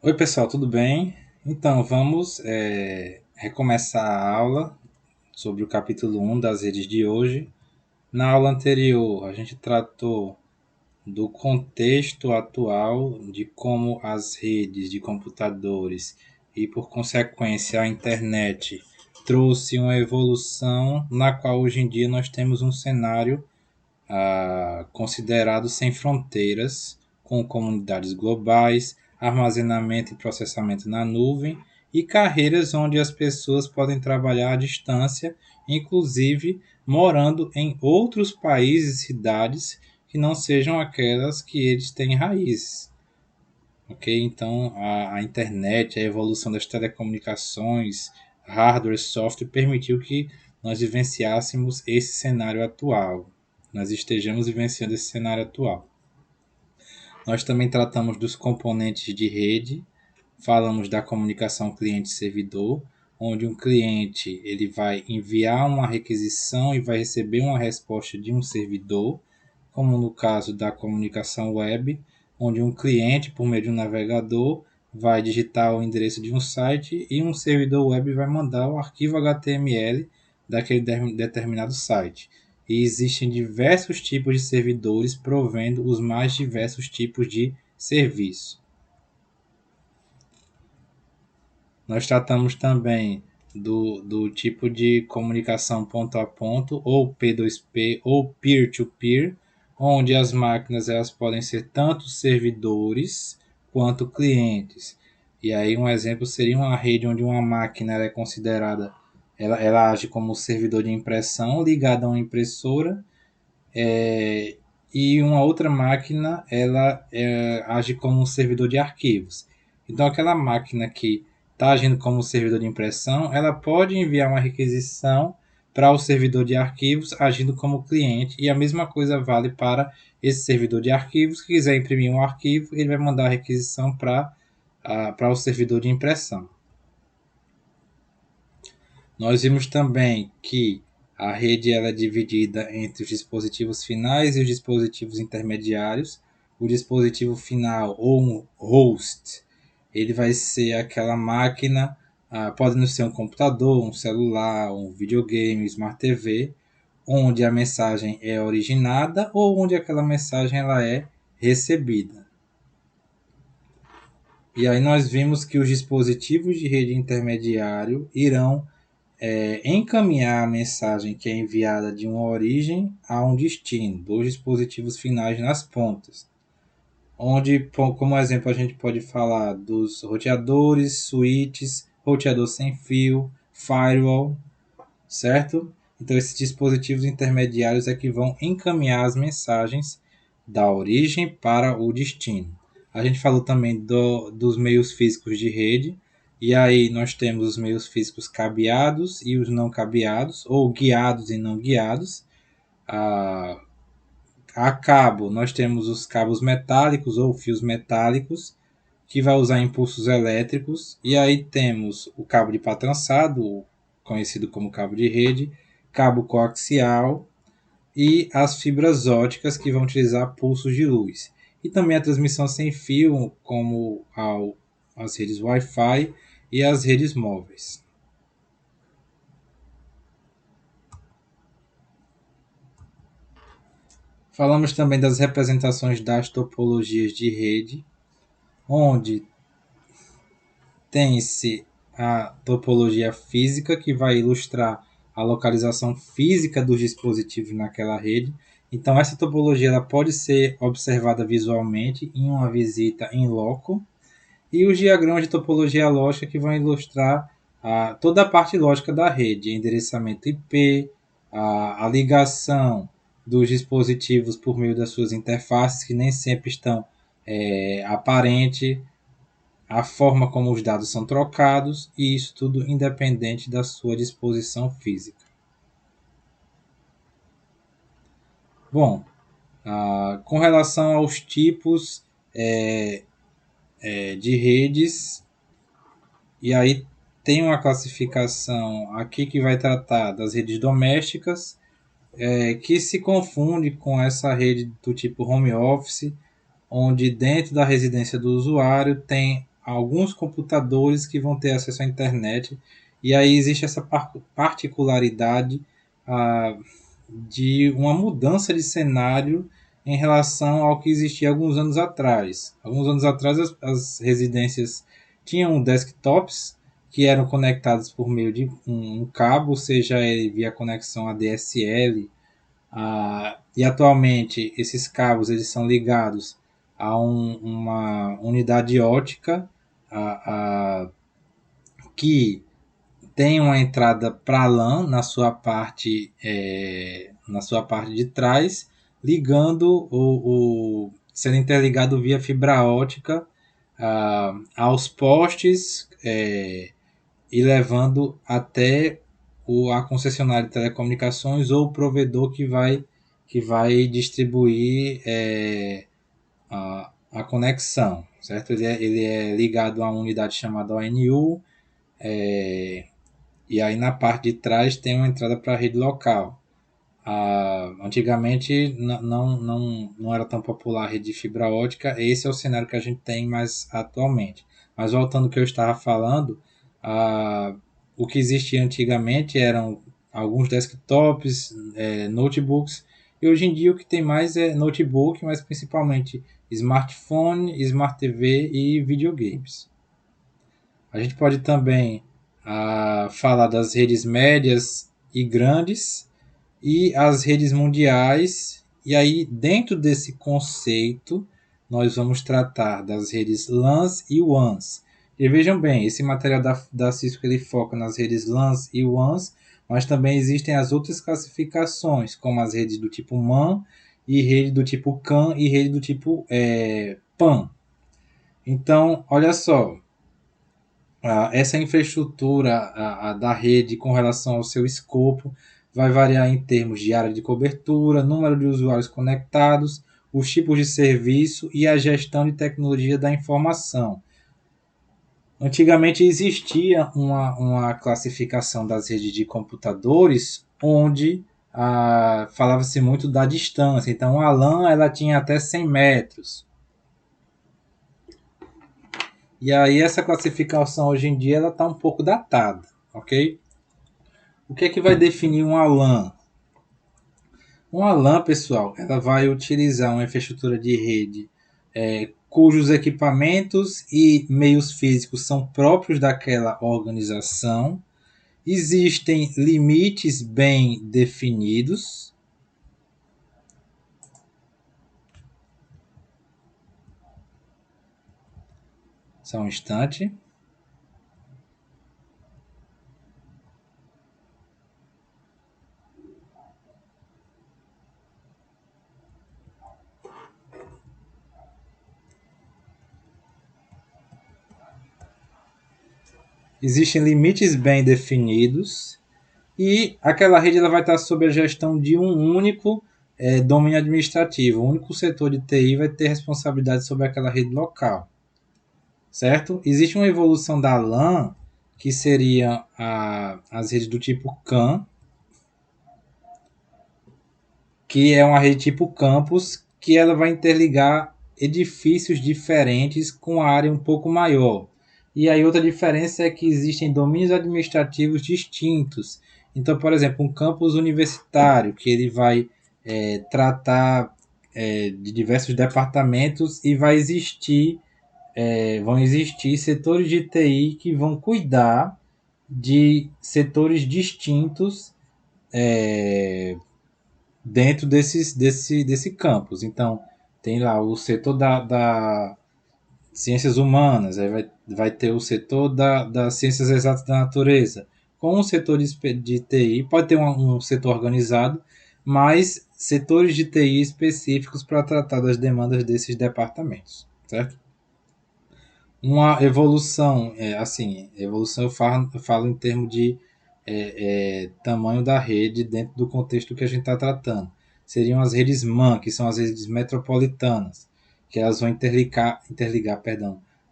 Oi, pessoal, tudo bem? Então, vamos recomeçar a aula sobre o capítulo 1 das redes de hoje. Na aula anterior, a gente tratou do contexto atual de como as redes de computadores e, por consequência, a internet trouxe uma evolução na qual hoje em dia nós temos um cenário considerado sem fronteiras, com comunidades globais, armazenamento e processamento na nuvem e carreiras onde as pessoas podem trabalhar à distância, inclusive morando em outros países e cidades que não sejam aquelas que eles têm raízes. Ok? Então, a internet, a evolução das telecomunicações, hardware e software permitiu que nós vivenciássemos esse cenário atual. Nós estejamos vivenciando esse cenário atual. Nós também tratamos dos componentes de rede, falamos da comunicação cliente-servidor, onde um cliente ele vai enviar uma requisição e vai receber uma resposta de um servidor, como no caso da comunicação web, onde um cliente, por meio de um navegador, vai digitar o endereço de um site e um servidor web vai mandar o arquivo HTML daquele determinado site. E existem diversos tipos de servidores provendo os mais diversos tipos de serviço. Nós tratamos também do tipo de comunicação ponto a ponto, ou P2P, ou peer-to-peer, onde as máquinas elas podem ser tanto servidores quanto clientes. E aí um exemplo seria uma rede onde uma máquina ela é considerada, ela age como servidor de impressão ligada a uma impressora, e uma outra máquina ela age como um servidor de arquivos. Então aquela máquina que está agindo como servidor de impressão, ela pode enviar uma requisição para o servidor de arquivos agindo como cliente, e a mesma coisa vale para esse servidor de arquivos que quiser imprimir um arquivo, ele vai mandar a requisição para o servidor de impressão. Nós vimos também que a rede ela é dividida entre os dispositivos finais e os dispositivos intermediários. O dispositivo final, ou um host, ele vai ser aquela máquina, pode não ser um computador, um celular, um videogame, smart TV, onde a mensagem é originada ou onde aquela mensagem ela é recebida. E aí nós vimos que os dispositivos de rede intermediário irão encaminhar a mensagem que é enviada de uma origem a um destino, dos dispositivos finais nas pontas. Onde, como exemplo, a gente pode falar dos roteadores, switches, roteador sem fio, firewall, certo? Então, esses dispositivos intermediários é que vão encaminhar as mensagens da origem para o destino. A gente falou também dos meios físicos de rede, e aí nós temos os meios físicos cabeados e os não cabeados, ou guiados e não guiados. A cabo, nós temos os cabos metálicos ou fios metálicos, que vai usar impulsos elétricos, e aí temos o cabo de pá trançado, conhecido como cabo de rede, cabo coaxial e as fibras óticas que vão utilizar pulsos de luz. E também a transmissão sem fio, como as redes Wi-Fi e as redes móveis. Falamos também das representações das topologias de rede, onde tem-se a topologia física, que vai ilustrar a localização física dos dispositivos naquela rede. Então, essa topologia ela pode ser observada visualmente em uma visita em loco. E os diagramas de topologia lógica, que vão ilustrar toda a parte lógica da rede, endereçamento IP, a ligação dos dispositivos por meio das suas interfaces, que nem sempre estão aparentes, a forma como os dados são trocados, e isso tudo independente da sua disposição física. Bom, com relação aos tipos de redes, e aí tem uma classificação aqui que vai tratar das redes domésticas, que se confunde com essa rede do tipo home office, onde dentro da residência do usuário tem alguns computadores que vão ter acesso à internet. E aí existe essa particularidade ah, de uma mudança de cenário em relação ao que existia alguns anos atrás. Alguns anos atrás, as residências tinham desktops que eram conectados por meio de um cabo, seja ele via conexão ADSL. E atualmente esses cabos eles são ligados a uma unidade ótica a, que tem uma entrada para LAN na sua parte de trás, ligando sendo interligado via fibra ótica aos postes e levando até a concessionária de telecomunicações ou o provedor que vai distribuir a conexão, certo? Ele é ligado a uma unidade chamada ONU, e aí na parte de trás tem uma entrada para a rede local. Antigamente não era tão popular a rede de fibra ótica. Esse é o cenário que a gente tem mais atualmente. Mas voltando ao que eu estava falando, o que existia antigamente eram alguns desktops, notebooks, e hoje em dia o que tem mais é notebook, mas principalmente smartphone, smart TV e videogames. A gente pode também falar das redes médias e grandes e as redes mundiais. E aí, dentro desse conceito, nós vamos tratar das redes LANs e WANs. E vejam bem, esse material da Cisco ele foca nas redes LANs e WANs, mas também existem as outras classificações, como as redes do tipo MAN, e rede do tipo CAN e rede do tipo PAN. Então, olha só, essa infraestrutura da rede com relação ao seu escopo vai variar em termos de área de cobertura, número de usuários conectados, os tipos de serviço e a gestão de tecnologia da informação. Antigamente existia uma classificação das redes de computadores onde falava-se muito da distância. Então a LAN ela tinha até 100 metros. E aí essa classificação hoje em dia ela está um pouco datada, ok? O que é que vai definir uma LAN? Uma LAN, pessoal, ela vai utilizar uma infraestrutura de rede cujos equipamentos e meios físicos são próprios daquela organização. Existem limites bem definidos. Só um instante. Existem limites bem definidos e aquela rede ela vai estar sob a gestão de um único domínio administrativo. O único setor de TI vai ter responsabilidade sobre aquela rede local, certo? Existe uma evolução da LAN, que seria as redes do tipo CAN, que é uma rede tipo campus, que ela vai interligar edifícios diferentes com a área um pouco maior. E aí outra diferença é que existem domínios administrativos distintos. Então, por exemplo, um campus universitário, que ele vai tratar de diversos departamentos e vão existir setores de TI que vão cuidar de setores distintos dentro desse campus. Então, tem lá o setor da ciências humanas, aí vai ter o setor das ciências exatas da natureza, com um setor de TI, pode ter um setor organizado, mas setores de TI específicos para tratar das demandas desses departamentos, certo? Uma evolução, evolução eu falo em termos de tamanho da rede dentro do contexto que a gente está tratando. Seriam as redes MAN, que são as redes metropolitanas, que elas vão interligar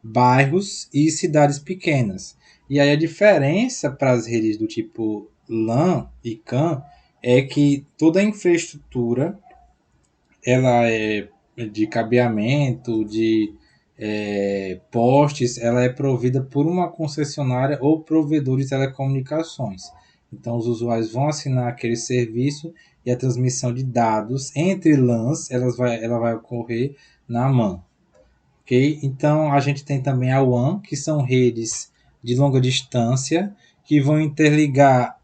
bairros e cidades pequenas. E aí a diferença para as redes do tipo LAN e CAN é que toda a infraestrutura ela é de cabeamento, de postes, ela é provida por uma concessionária ou provedor de telecomunicações. Então, os usuários vão assinar aquele serviço e a transmissão de dados entre LANs ela vai ocorrer na MAN. Ok? Então, a gente tem também a WAN, que são redes de longa distância, que vão interligar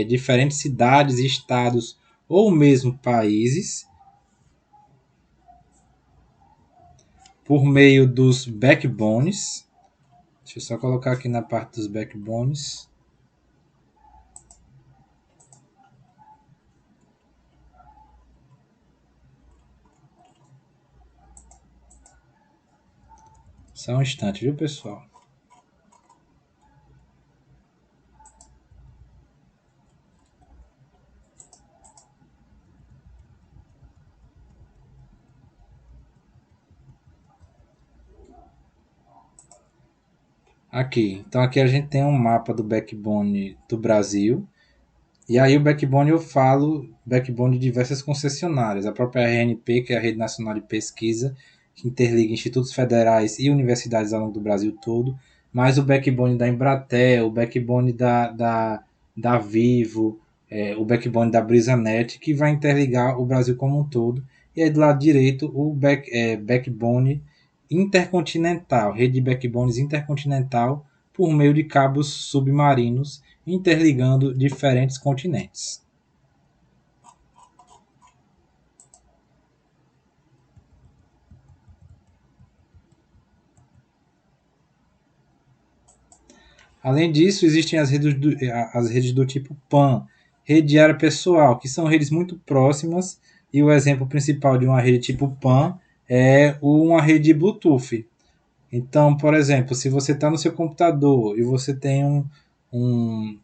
diferentes cidades, estados ou mesmo países por meio dos backbones. Deixa eu só colocar aqui na parte dos backbones. Só um instante, viu, pessoal? Aqui. Então aqui a gente tem um mapa do backbone do Brasil. E aí o backbone eu falo backbone de diversas concessionárias. A própria RNP, que é a Rede Nacional de Pesquisa, que interliga institutos federais e universidades ao longo do Brasil todo. Mais o backbone da Embratel, o backbone da Vivo, o backbone da BrisaNet, que vai interligar o Brasil como um todo. E aí do lado direito o backbone intercontinental, rede de backbones intercontinental por meio de cabos submarinos interligando diferentes continentes. Além disso, existem as redes do tipo PAN, rede de área pessoal, que são redes muito próximas, e o exemplo principal de uma rede tipo PAN é uma rede de Bluetooth. Então, por exemplo, se você está no seu computador e você tem um,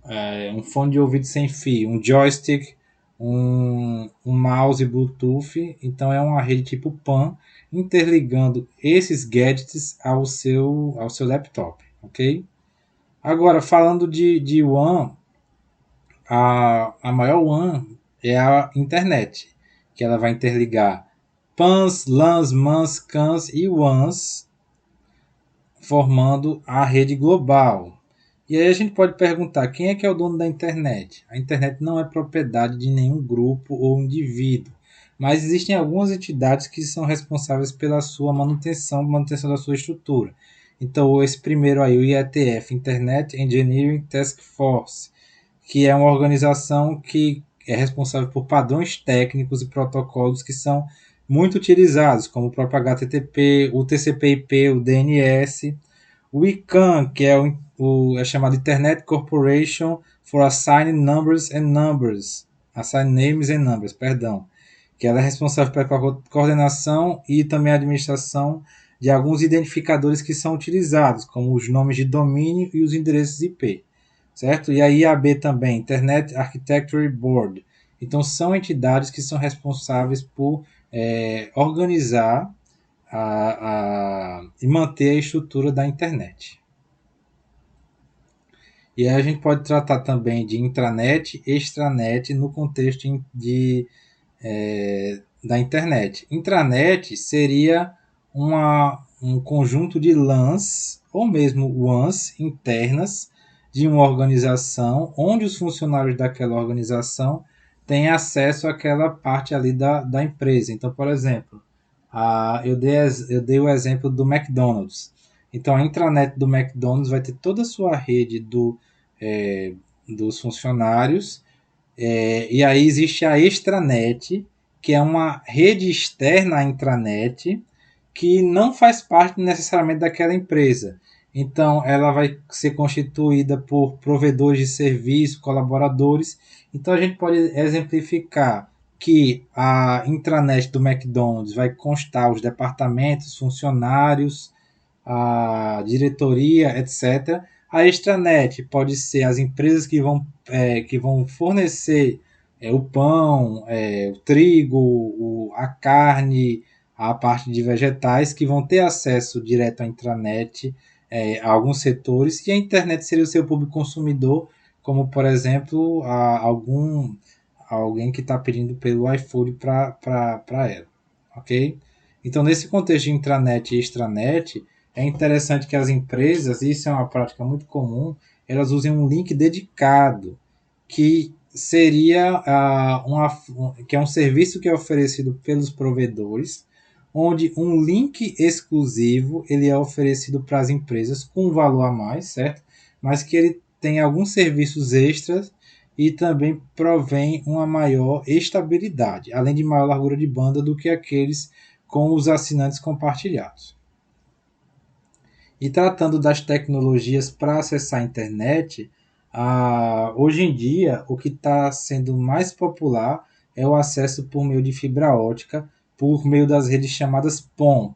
um fone de ouvido sem fio, um joystick, um mouse Bluetooth, então é uma rede tipo PAN interligando esses gadgets ao seu laptop, ok? Agora, falando de WAN, a maior WAN é a internet, que ela vai interligar PANs, LANs, MANs, CANs e WANs, formando a rede global. E aí a gente pode perguntar, quem é que é o dono da internet? A internet não é propriedade de nenhum grupo ou indivíduo, mas existem algumas entidades que são responsáveis pela sua manutenção da sua estrutura. Então, esse primeiro aí, o IETF, Internet Engineering Task Force, que é uma organização que é responsável por padrões técnicos e protocolos que são muito utilizados, como o próprio HTTP, o TCP/IP, o DNS, o ICANN, que é chamado Internet Corporation for Assigned Numbers and Numbers, Assigned Names and Numbers, perdão, que ela é responsável pela coordenação e também administração de alguns identificadores que são utilizados, como os nomes de domínio e os endereços IP, certo? E a IAB também, Internet Architecture Board. Então, são entidades que são responsáveis por organizar e manter a estrutura da internet. E aí a gente pode tratar também de intranet e extranet no contexto da internet. Intranet seria um conjunto de LANs ou mesmo WANs internas de uma organização, onde os funcionários daquela organização têm acesso àquela parte ali da empresa. Então, por exemplo, eu dei o exemplo do McDonald's. Então, a intranet do McDonald's vai ter toda a sua rede dos funcionários, e aí existe a extranet, que é uma rede externa à intranet, que não faz parte necessariamente daquela empresa. Então, ela vai ser constituída por provedores de serviço, colaboradores. Então, a gente pode exemplificar que a intranet do McDonald's vai constar os departamentos, funcionários, a diretoria, etc. A extranet pode ser as empresas que vão fornecer o pão, o trigo, a carne, a parte de vegetais, que vão ter acesso direto à intranet, a alguns setores, e a internet seria o seu público consumidor, como por exemplo alguém que está pedindo pelo iFood para ela, ok? Então, nesse contexto de intranet e extranet, é interessante que as empresas, isso é uma prática muito comum, elas usem um link dedicado, que seria que é um serviço que é oferecido pelos provedores, onde um link exclusivo ele é oferecido para as empresas com um valor a mais, certo? Mas que ele tem alguns serviços extras e também provém uma maior estabilidade, além de maior largura de banda do que aqueles com os assinantes compartilhados. E tratando das tecnologias para acessar a internet, hoje em dia o que está sendo mais popular é o acesso por meio de fibra ótica, por meio das redes chamadas PON,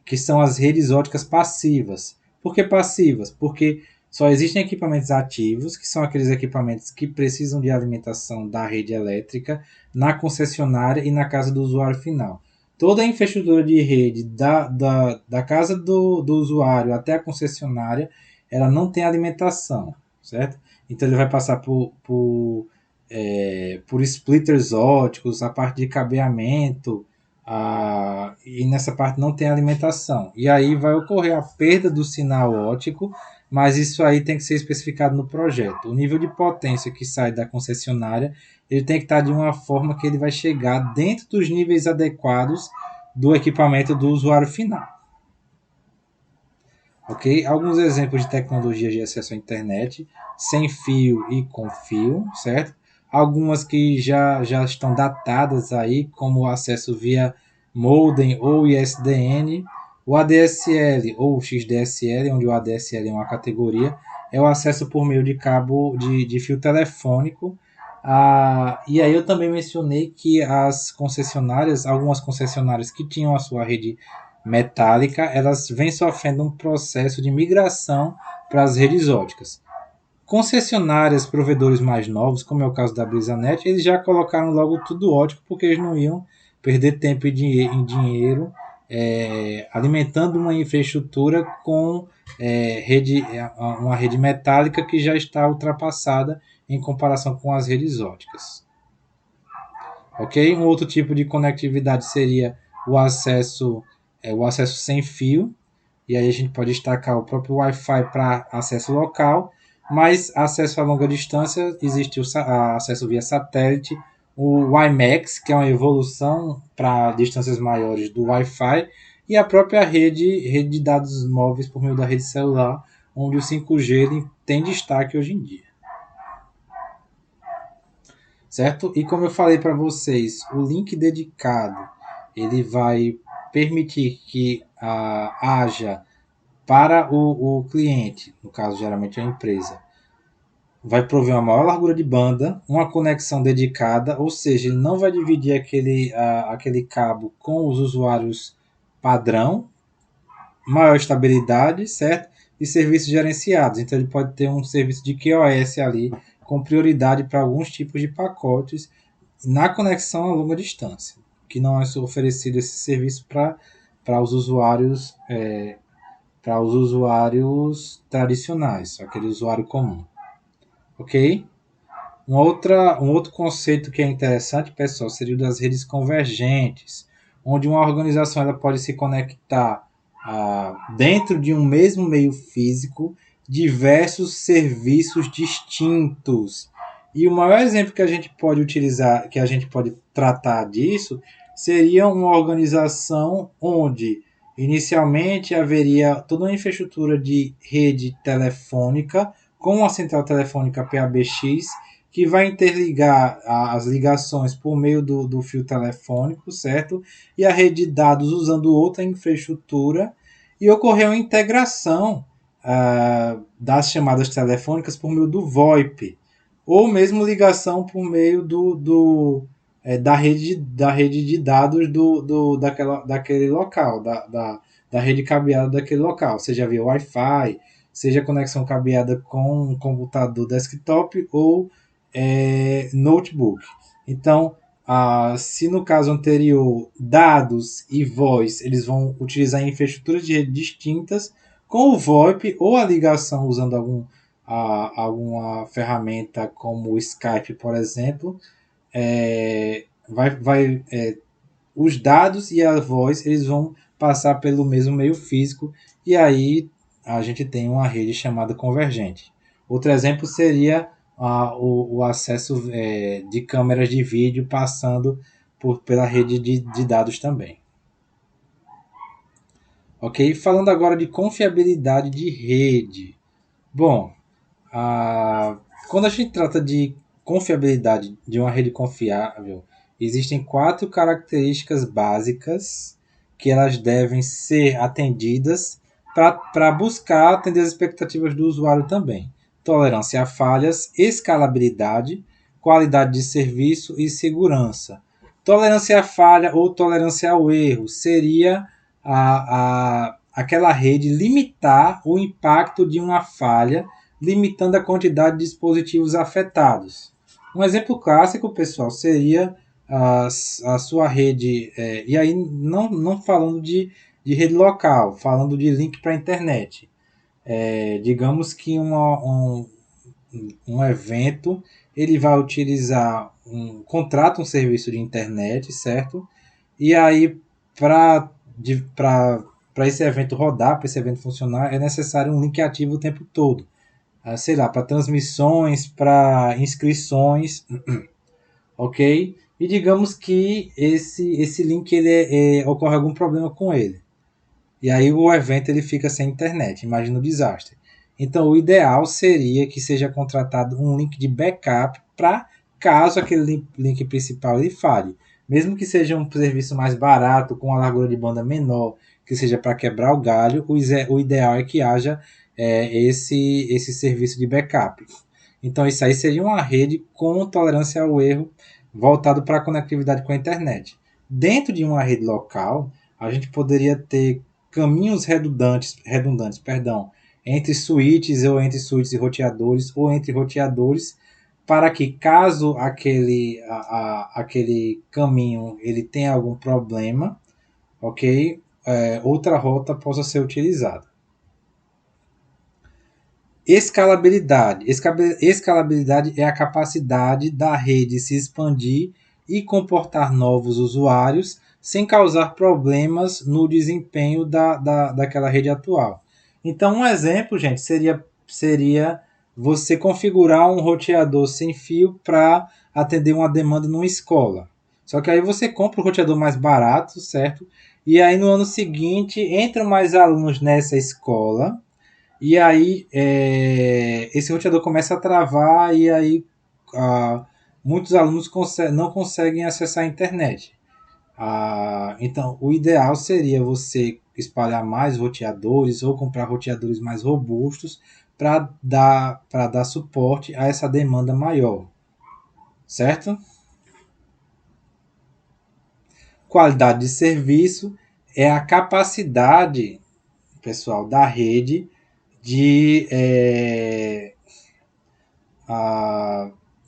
que são as redes óticas passivas. Por que passivas? Porque só existem equipamentos ativos, que são aqueles equipamentos que precisam de alimentação da rede elétrica na concessionária e na casa do usuário final. Toda a infraestrutura de rede da casa do usuário até a concessionária, ela não tem alimentação, certo? Então ele vai passar por splitters óticos, a parte de cabeamento, e nessa parte não tem alimentação. E aí vai ocorrer a perda do sinal óptico, mas isso aí tem que ser especificado no projeto. O nível de potência que sai da concessionária, ele tem que estar de uma forma que ele vai chegar dentro dos níveis adequados do equipamento do usuário final. Ok? Alguns exemplos de tecnologias de acesso à internet, sem fio e com fio, certo? Algumas que já estão datadas aí, como o acesso via modem ou ISDN, o ADSL ou XDSL, onde o ADSL é uma categoria, é o acesso por meio de cabo de fio telefônico. E aí eu também mencionei que as concessionárias, algumas concessionárias que tinham a sua rede metálica, elas vêm sofrendo um processo de migração para as redes óticas. Concessionárias, provedores mais novos, como é o caso da BrisaNet, eles já colocaram logo tudo ótico, porque eles não iam perder tempo e dinheiro alimentando uma infraestrutura com uma rede metálica que já está ultrapassada em comparação com as redes óticas. Ok? Um outro tipo de conectividade seria o acesso sem fio, e aí a gente pode destacar o próprio Wi-Fi para acesso local, mas acesso a longa distância existe o acesso via satélite, o WiMAX, que é uma evolução para distâncias maiores do Wi-Fi, e a própria rede de dados móveis por meio da rede celular, onde o 5G tem destaque hoje em dia. Certo? E como eu falei para vocês, o link dedicado ele vai permitir que haja para o cliente, no caso geralmente é a empresa, vai prover uma maior largura de banda, uma conexão dedicada, ou seja, ele não vai dividir aquele cabo com os usuários padrão, maior estabilidade, certo? E serviços gerenciados. Então ele pode ter um serviço de QoS ali com prioridade para alguns tipos de pacotes na conexão a longa distância, que não é oferecido esse serviço para os usuários tradicionais, aquele usuário comum, ok? Um outro conceito que é interessante, pessoal, seria o das redes convergentes, onde uma organização ela pode se conectar dentro de um mesmo meio físico diversos serviços distintos. E o maior exemplo que a gente pode utilizar, que a gente pode tratar disso, seria uma organização onde inicialmente haveria toda uma infraestrutura de rede telefônica com uma central telefônica PABX que vai interligar as ligações por meio do fio telefônico, certo? E a rede de dados usando outra infraestrutura, e ocorreu a integração das chamadas telefônicas por meio do VoIP, ou mesmo ligação por meio da rede de dados daquele local, da rede cabeada daquele local, seja via Wi-Fi, seja conexão cabeada com um computador desktop ou notebook. Então, se no caso anterior dados e voz eles vão utilizar infraestruturas de rede distintas, com o VoIP ou a ligação usando alguma ferramenta como o Skype, por exemplo, os dados e a voz eles vão passar pelo mesmo meio físico e aí a gente tem uma rede chamada convergente. Outro exemplo seria o acesso de câmeras de vídeo passando pela rede de dados também. Ok? Falando agora de confiabilidade de rede. Bom, quando a gente trata de confiabilidade de uma rede confiável, existem 4 características básicas que elas devem ser atendidas para buscar atender as expectativas do usuário também. Tolerância a falhas, escalabilidade, qualidade de serviço e segurança. Tolerância à falha ou tolerância ao erro seria aquela rede limitar o impacto de uma falha, limitando a quantidade de dispositivos afetados. Um exemplo clássico, pessoal, seria a sua rede, e aí não falando de rede local, falando de link para a internet. Digamos que um evento ele vai utilizar contrata um serviço de internet, certo? E aí, para esse evento rodar, para esse evento funcionar, é necessário um link ativo o tempo todo. Sei lá, para transmissões, para inscrições, ok? E digamos que esse link ocorre algum problema com ele. E aí o evento ele fica sem internet, imagina o desastre. Então o ideal seria que seja contratado um link de backup para caso aquele link principal ele falhe. Mesmo que seja um serviço mais barato, com uma largura de banda menor, que seja para quebrar o galho, o ideal é que haja esse serviço de backup. Então isso aí seria uma rede com tolerância ao erro voltado para a conectividade com a internet. Dentro de uma rede local, a gente poderia ter caminhos redundantes, entre switches ou entre switches e roteadores ou entre roteadores para que caso aquele caminho ele tenha algum problema, ok, outra rota possa ser utilizada. Escalabilidade. Escalabilidade é a capacidade da rede se expandir e comportar novos usuários sem causar problemas no desempenho daquela rede atual. Então, um exemplo, gente, seria você configurar um roteador sem fio para atender uma demanda numa escola. Só que aí você compra o roteador mais barato, certo? E aí no ano seguinte entram mais alunos nessa escola e aí esse roteador começa a travar e aí muitos alunos não conseguem acessar a internet. Então, o ideal seria você espalhar mais roteadores ou comprar roteadores mais robustos para dar suporte a essa demanda maior. Certo? Qualidade de serviço é a capacidade, pessoal, da rede de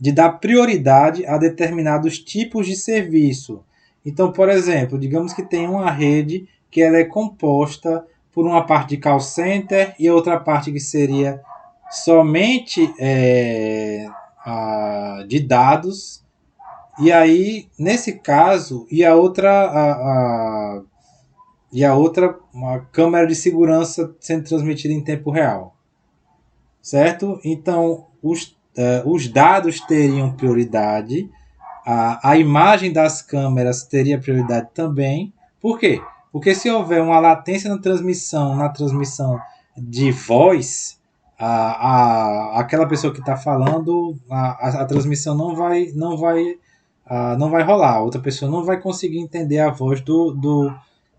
de dar prioridade a determinados tipos de serviço. Então, por exemplo, digamos que tem uma rede que ela é composta por uma parte de call center e outra parte que seria somente de dados. E aí, nesse caso, e a outra uma câmera de segurança sendo transmitida em tempo real. Certo? Então, os dados teriam prioridade, a imagem das câmeras teria prioridade também. Por quê? Porque se houver uma latência na transmissão de voz, aquela pessoa que está falando, a transmissão não vai rolar. A outra pessoa não vai conseguir entender a voz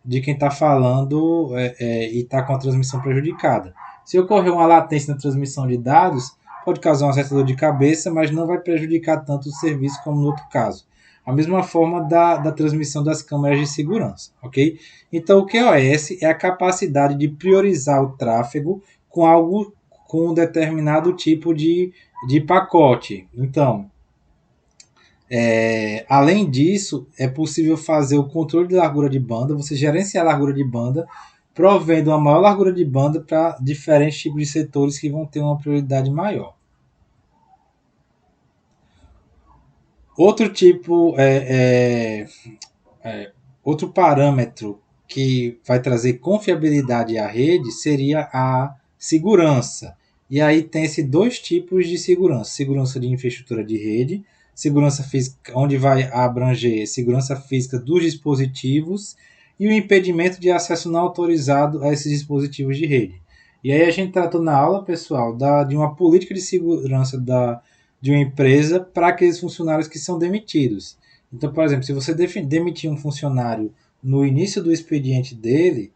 de quem está falando e está com a transmissão prejudicada. Se ocorrer uma latência na transmissão de dados, pode causar uma certa dor de cabeça, mas não vai prejudicar tanto o serviço como no outro caso. A mesma forma da transmissão das câmeras de segurança, ok? Então, o QoS é a capacidade de priorizar o tráfego com um determinado tipo de pacote. Então, além disso, é possível fazer o controle de largura de banda, você gerenciar a largura de banda, provendo uma maior largura de banda para diferentes tipos de setores que vão ter uma prioridade maior. Outro tipo Outro parâmetro que vai trazer confiabilidade à rede seria a segurança. E aí tem esses dois tipos de segurança: segurança de infraestrutura de rede, segurança física, onde vai abranger segurança física dos dispositivos e o impedimento de acesso não autorizado a esses dispositivos de rede. E aí a gente tratou na aula, pessoal, de uma política de segurança de uma empresa para aqueles funcionários que são demitidos. Então, por exemplo, se você demitir um funcionário no início do expediente dele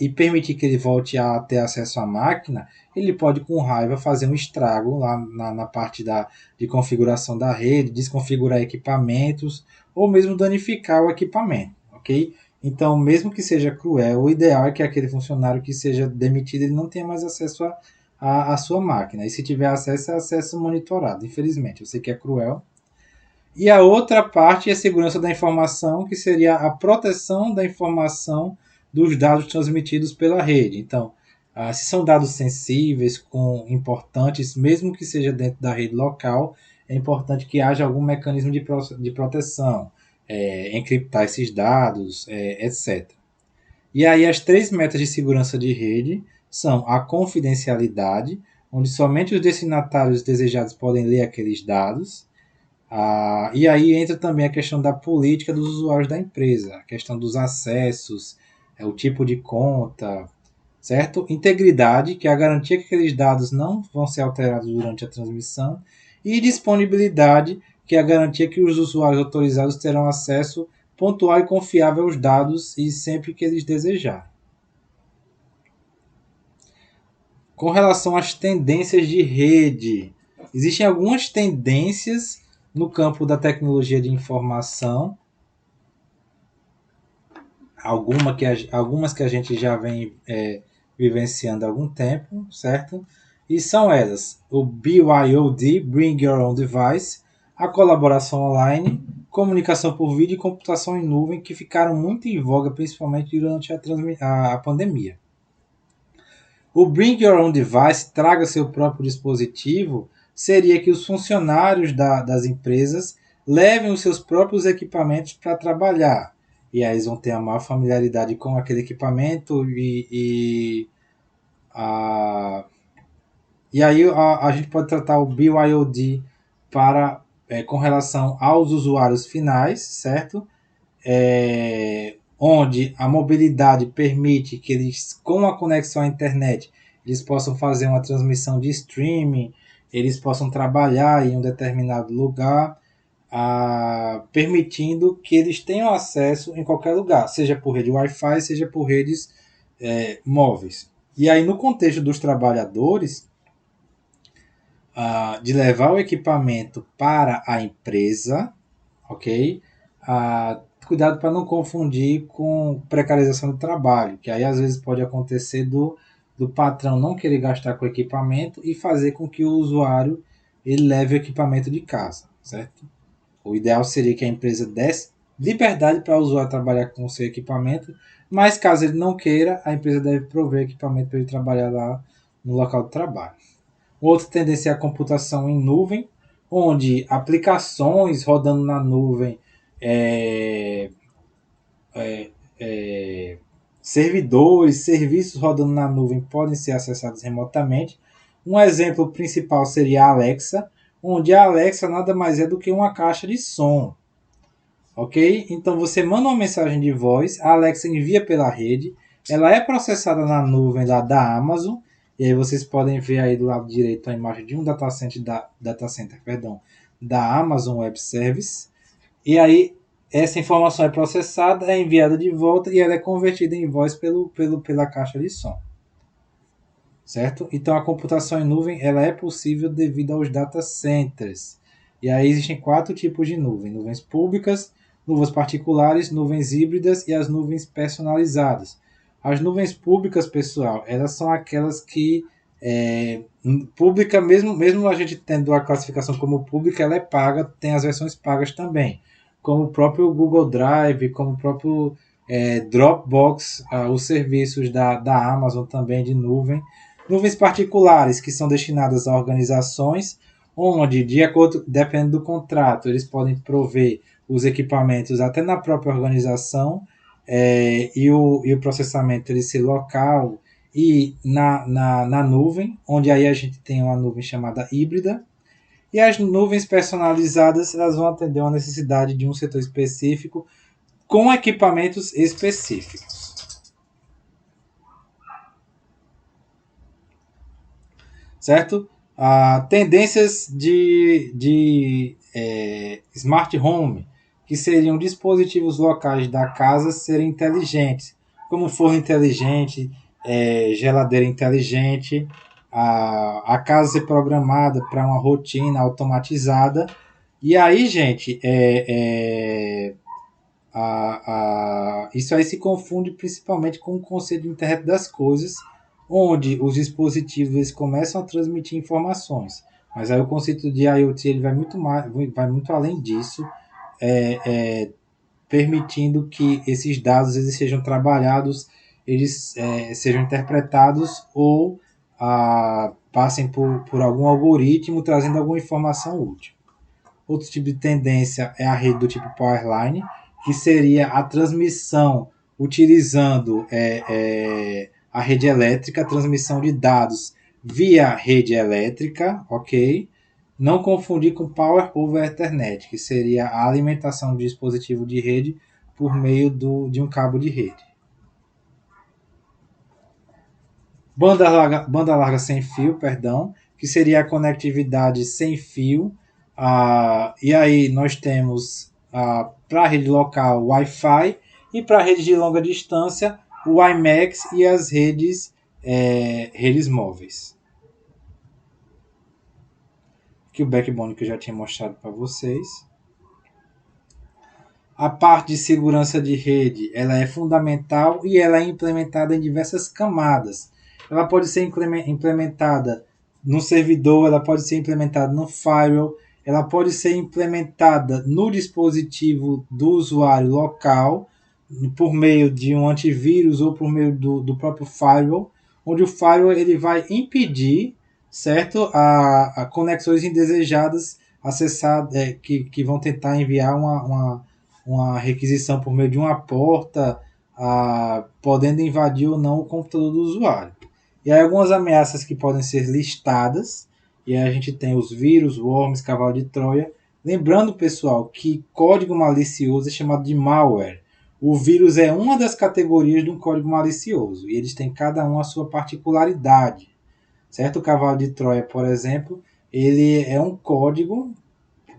e permitir que ele volte a ter acesso à máquina, ele pode, com raiva, fazer um estrago lá na parte de configuração da rede, desconfigurar equipamentos ou mesmo danificar o equipamento, ok? Então, mesmo que seja cruel, o ideal é que aquele funcionário que seja demitido ele não tenha mais acesso à sua máquina. E se tiver acesso, é acesso monitorado. Infelizmente, eu sei que é cruel. E a outra parte é a segurança da informação, que seria a proteção da informação dos dados transmitidos pela rede. Então, se são dados sensíveis, importantes, mesmo que seja dentro da rede local, é importante que haja algum mecanismo de proteção, encriptar esses dados, etc. E aí as três metas de segurança de rede são a confidencialidade, onde somente os destinatários desejados podem ler aqueles dados. E aí entra também a questão da política dos usuários da empresa, a questão dos acessos, o tipo de conta, certo? Integridade, que é a garantia que aqueles dados não vão ser alterados durante a transmissão, e disponibilidade, que é a garantia que os usuários autorizados terão acesso pontual e confiável aos dados e sempre que eles desejarem. Com relação às tendências de rede, existem algumas tendências no campo da tecnologia de informação, algumas que a gente já vem vivenciando há algum tempo, certo? E são elas: o BYOD, Bring Your Own Device, a colaboração online, comunicação por vídeo e computação em nuvem, que ficaram muito em voga, principalmente durante a pandemia. O Bring Your Own Device, traga seu próprio dispositivo, seria que os funcionários das empresas levem os seus próprios equipamentos para trabalhar. E aí eles vão ter a maior familiaridade com aquele equipamento e aí a gente pode tratar o BYOD com relação aos usuários finais, certo? Onde a mobilidade permite que eles, com a conexão à internet, eles possam fazer uma transmissão de streaming, eles possam trabalhar em um determinado lugar, permitindo que eles tenham acesso em qualquer lugar, seja por rede Wi-Fi, seja por redes móveis. E aí, no contexto dos trabalhadores, de levar o equipamento para a empresa, ok? Cuidado para não confundir com precarização do trabalho, que aí às vezes pode acontecer do patrão não querer gastar com o equipamento e fazer com que o usuário ele leve o equipamento de casa, certo? O ideal seria que a empresa desse liberdade para o usuário trabalhar com o seu equipamento, mas caso ele não queira, a empresa deve prover equipamento para ele trabalhar lá no local de trabalho. Outra tendência é a computação em nuvem, onde aplicações rodando na nuvem, servidores, serviços rodando na nuvem podem ser acessados remotamente. Um exemplo principal seria a Alexa, onde a Alexa nada mais é do que uma caixa de som. Ok? Então você manda uma mensagem de voz, a Alexa envia pela rede, ela é processada na nuvem lá da Amazon, e aí vocês podem ver aí do lado direito a imagem de um datacenter da Amazon Web Service. E aí essa informação é processada, é enviada de volta e ela é convertida em voz pela caixa de som. Certo? Então a computação em nuvem ela é possível devido aos data centers. E aí existem 4 tipos de nuvem: nuvens públicas, nuvens particulares, nuvens híbridas e as nuvens personalizadas. As nuvens públicas, pessoal, elas são aquelas que pública, mesmo a gente tendo a classificação como pública, ela é paga, tem as versões pagas também, como o próprio Google Drive, como o próprio Dropbox, os serviços da Amazon também de nuvem. Nuvens particulares, que são destinadas a organizações, onde, dependendo do contrato, eles podem prover os equipamentos até na própria organização, e o processamento ele ser local e na nuvem, onde aí a gente tem uma nuvem chamada híbrida, e as nuvens personalizadas elas vão atender uma necessidade de um setor específico com equipamentos específicos. Certo? Tendências de smart home, que seriam dispositivos locais da casa serem inteligentes, como forno inteligente, geladeira inteligente, a casa ser programada para uma rotina automatizada. E aí, gente, isso aí se confunde principalmente com o conceito de internet das coisas, onde os dispositivos eles começam a transmitir informações. Mas aí o conceito de IoT ele vai muito além disso, permitindo que esses dados eles sejam trabalhados, eles sejam interpretados ou passem por algum algoritmo trazendo alguma informação útil. Outro tipo de tendência é a rede do tipo Powerline, que seria a transmissão utilizando a rede elétrica, a transmissão de dados via rede elétrica, ok? Não confundir com Power over Ethernet, que seria a alimentação do dispositivo de rede por meio de um cabo de rede. Banda larga sem fio, perdão, que seria a conectividade sem fio. E aí nós temos para a rede local Wi-Fi e para a rede de longa distância o WiMAX e as redes móveis. Aqui o backbone que eu já tinha mostrado para vocês. A parte de segurança de rede ela é fundamental e ela é implementada em diversas camadas. Ela pode ser implementada no servidor, ela pode ser implementada no firewall, ela pode ser implementada no dispositivo do usuário local, por meio de um antivírus ou por meio do próprio firewall, onde o firewall ele vai impedir, certo, a conexões indesejadas acessar, que vão tentar enviar uma requisição por meio de uma porta, podendo invadir ou não o computador do usuário. E aí algumas ameaças que podem ser listadas, e aí a gente tem os vírus, worms, cavalo de Troia. Lembrando, pessoal, que código malicioso é chamado de malware. O vírus é uma das categorias de um código malicioso, e eles têm cada um a sua particularidade. Certo? O cavalo de Troia, por exemplo, ele é um código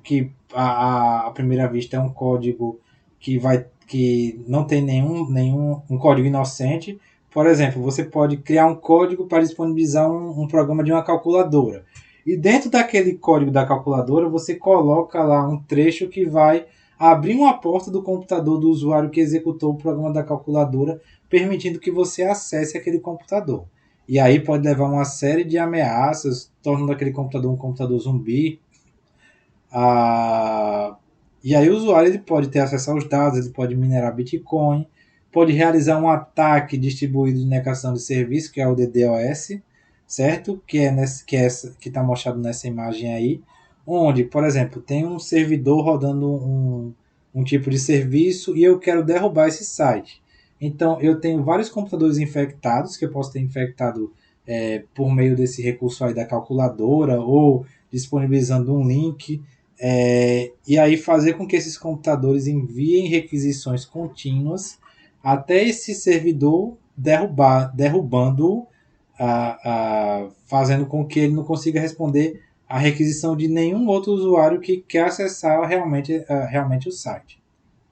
que à primeira vista é um código que não tem nenhum um código inocente. Por exemplo, você pode criar um código para disponibilizar um programa de uma calculadora. E dentro daquele código da calculadora, você coloca lá um trecho que vai abrir uma porta do computador do usuário que executou o programa da calculadora, permitindo que você acesse aquele computador. E aí pode levar uma série de ameaças, tornando aquele computador um computador zumbi. E aí o usuário ele pode ter acesso aos dados, ele pode minerar Bitcoin, pode realizar um ataque distribuído de negação de serviço, que é o DDoS, certo? Que está mostrado nessa imagem aí, onde, por exemplo, tem um servidor rodando um tipo de serviço e eu quero derrubar esse site. Então, eu tenho vários computadores infectados, que eu posso ter infectado por meio desse recurso aí da calculadora ou disponibilizando um link. E aí fazer com que esses computadores enviem requisições contínuas até esse servidor derrubando, fazendo com que ele não consiga responder a requisição de nenhum outro usuário que quer acessar realmente o site.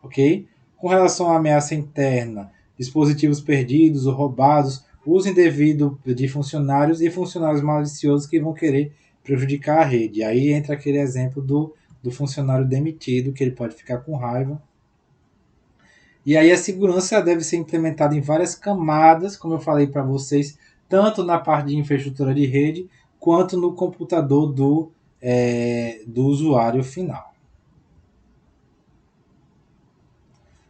Ok? Com relação à ameaça interna, dispositivos perdidos ou roubados, uso indevido de funcionários e funcionários maliciosos que vão querer prejudicar a rede. Aí entra aquele exemplo do funcionário demitido, que ele pode ficar com raiva. E aí a segurança deve ser implementada em várias camadas, como eu falei para vocês, tanto na parte de infraestrutura de rede, quanto no computador do usuário final.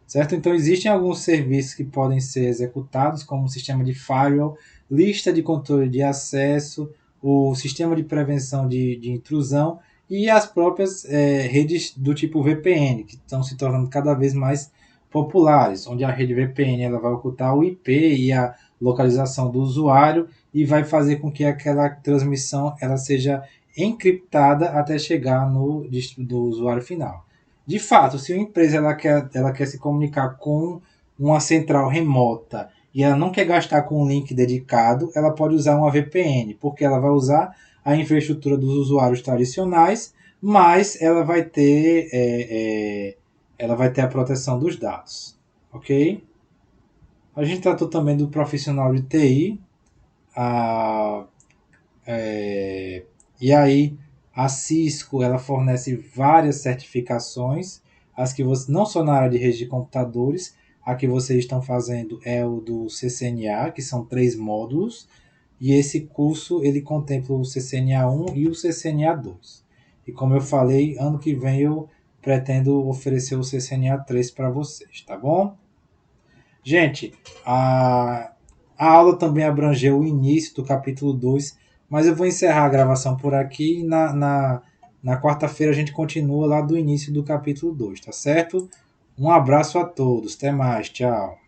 Certo? Então existem alguns serviços que podem ser executados, como o sistema de firewall, lista de controle de acesso, o sistema de prevenção de intrusão e as próprias redes do tipo VPN, que estão se tornando cada vez mais populares, onde a rede VPN ela vai ocultar o IP e a localização do usuário e vai fazer com que aquela transmissão ela seja encriptada até chegar no do usuário final. De fato, se uma empresa ela quer se comunicar com uma central remota e ela não quer gastar com um link dedicado, ela pode usar uma VPN, porque ela vai usar a infraestrutura dos usuários tradicionais, mas ela vai ter a proteção dos dados, ok? A gente tratou também do profissional de TI, a, e aí a Cisco ela fornece várias certificações, as que você não só na área de rede de computadores, a que vocês estão fazendo é o do CCNA, que são 3 módulos, e esse curso ele contempla o CCNA 1 e o CCNA 2. E como eu falei, ano que vem eu pretendo oferecer o CCNA 3 para vocês, tá bom? Gente, a aula também abrangeu o início do capítulo 2, mas eu vou encerrar a gravação por aqui e na quarta-feira a gente continua lá do início do capítulo 2, tá certo? Um abraço a todos, até mais, tchau.